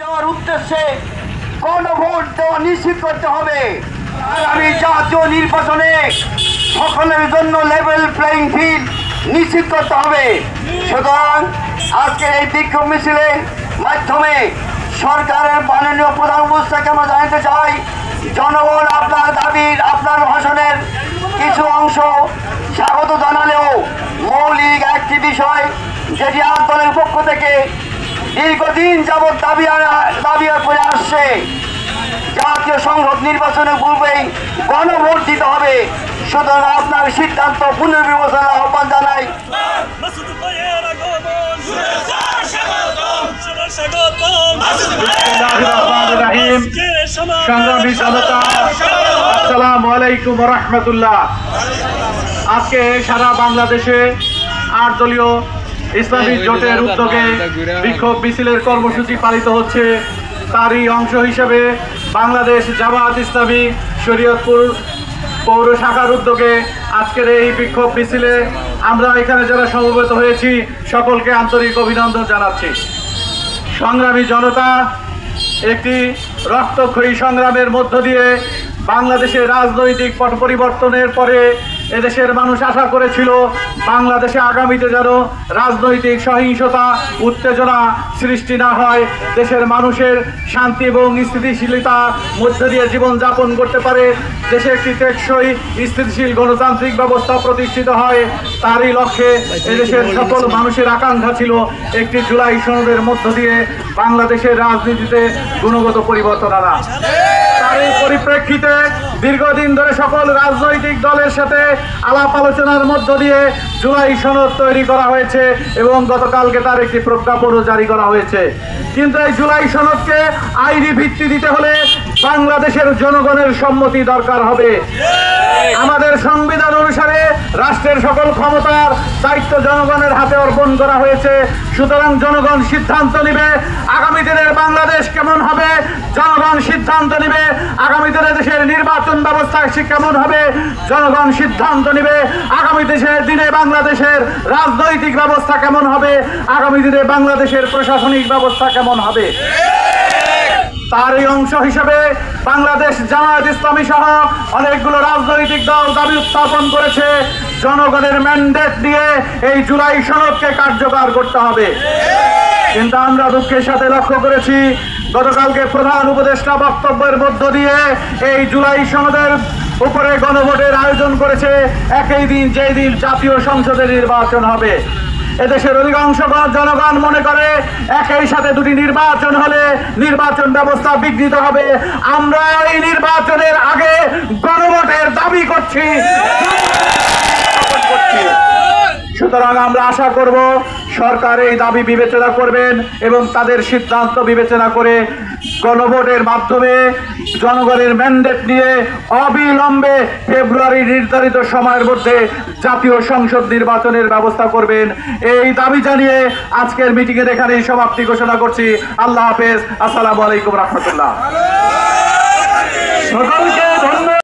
দেওয়ার উদ্দেশ্যে গণভোট দেওয়া নিশ্চিত করতে হবে। আগামী জাতীয় নির্বাচনে সকলের জন্য লেভেল প্লেইং ফিল্ড নিশ্চিত করতে হবে। সুতরাং আজকে এই বিক্ষোভ মিছিলের মাধ্যমে সরকারের মাননীয় প্রধান উপদেষ্টাকে আমরা জানাতে চাই, জনগণ আপনার দাবির, আপনার ভাষণের কিছু অংশ স্বাগত জানালেও মৌলিক একটি বিষয় যেটি আন্দোলনের পক্ষ থেকে দীর্ঘদিন যাবৎ দাবি করে আসছে, জাতীয় সংসদ নির্বাচনের পূর্বেই গণভোট দিতে হবে। সুতরাং আপনার সিদ্ধান্ত পুনর্বিবেচনার আহ্বান জানাই। সংগ্রামী জনতা, আসসালামু আলাইকুম ওয়া রাহমাতুল্লাহ। আজকে সারা বাংলাদেশে ৮ দলীয় ইসলামী জোটের উদ্যোগে বিক্ষোভ মিছিলের কর্মসূচি পালিত হচ্ছে। তারই অংশ হিসেবে বাংলাদেশ জামায়াত ইসলামী শরীয়তপুর পৌর শাখার উদ্যোগে আজকের এই বিক্ষোভ মিছিলে আমরা এখানে যারা সমবেত হয়েছি সকলকে আন্তরিক অভিনন্দন জানাচ্ছি। সংগ্রামী জনতা, একটি রক্তক্ষয়ী সংগ্রামের মধ্য দিয়ে বাংলাদেশের রাজনৈতিক পট পরিবর্তনের পরে এদেশের মানুষ আশা করেছিল বাংলাদেশে আগামীতে যেন রাজনৈতিক সহিংসতা উত্তেজনা সৃষ্টি না হয়, দেশের মানুষের শান্তি এবং স্থিতিশীলতা মধ্য দিয়ে জীবনযাপন করতে পারে, দেশে একটি টেকসই স্থিতিশীল গণতান্ত্রিক ব্যবস্থা প্রতিষ্ঠিত হয়। তারই লক্ষ্যে এদেশের সকল মানুষের আকাঙ্ক্ষা ছিল একটি জুলাই সনদের মধ্য দিয়ে বাংলাদেশের রাজনীতিতে গুণগত পরিবর্তন আনা। তারই পরিপ্রেক্ষিতে দীর্ঘদিন ধরে সকল রাজনৈতিক দলের সাথে আলাপ আলোচনার মধ্য দিয়ে জুলাই সনদ তৈরি করা হয়েছে এবং গতকালকে তার একটি প্রজ্ঞাপনও জারি করা হয়েছে। কিন্তু এই জুলাই সনদকে আইনি ভিত্তি দিতে হলে বাংলাদেশের জনগণের সম্মতি দরকার হবে। আমাদের সংবিধান অনুসারে রাষ্ট্রের সকল ক্ষমতার দায়িত্ব জনগণের হাতে অর্পণ করা হয়েছে। সুতরাং জনগণ সিদ্ধান্ত নেবে আগামী দিনের বাংলাদেশ কেমন হবে, জনগণ সিদ্ধান্ত নেবে আগামী দিনে দেশের নির্বাচন ব্যবস্থা কেমন হবে, জনগণ সিদ্ধান্ত নেবে আগামী দিনে বাংলাদেশের রাজনৈতিক ব্যবস্থা কেমন হবে, আগামী দিনে বাংলাদেশের প্রশাসনিক ব্যবস্থা কেমন হবে। তারই অংশ হিসেবে বাংলাদেশ জামায়াত ইসলামী সহ অনেকগুলো রাজনৈতিক দল দাবি উত্থাপন করেছে জনগণের ম্যান্ডেট দিয়ে এই জুলাই সনদকে কার্যকর করতে হবে। কিন্তু আমরা দুঃখের সাথে লক্ষ্য করেছি গতকালকে প্রধান উপদেষ্টা বক্তব্যের মধ্য দিয়ে এই জুলাই সনদের উপরে গণভোটের আয়োজন করেছে একই দিন যেই দিন জাতীয় সংসদের নির্বাচন হবে। এদেশের অধিকাংশ জনগণ মনে করে একই সাথে দুটি নির্বাচন হলে নির্বাচন ব্যবস্থা বিঘ্নিত হবে। আমরা এই নির্বাচনের আগে গণভোটের দাবি করছি। সুতরাং আমরা আশা করব সরকার এই দাবি বিবেচনা করবেন এবং তাদের সিদ্ধান্ত বিবেচনা করে গণভোটের মাধ্যমে জনগণের ম্যান্ডেট নিয়ে অবিলম্বে ফেব্রুয়ারি নির্ধারিত সময়ের মধ্যে জাতীয় সংসদ নির্বাচনের ব্যবস্থা করবেন। এই দাবি জানিয়ে আজকের মিটিংয়ের এখানেই সমাপ্তি ঘোষণা করছি। আল্লাহ হাফেজ। আসসালামু আলাইকুম রহমতুল্লাহ। সকলকে ধন্যবাদ।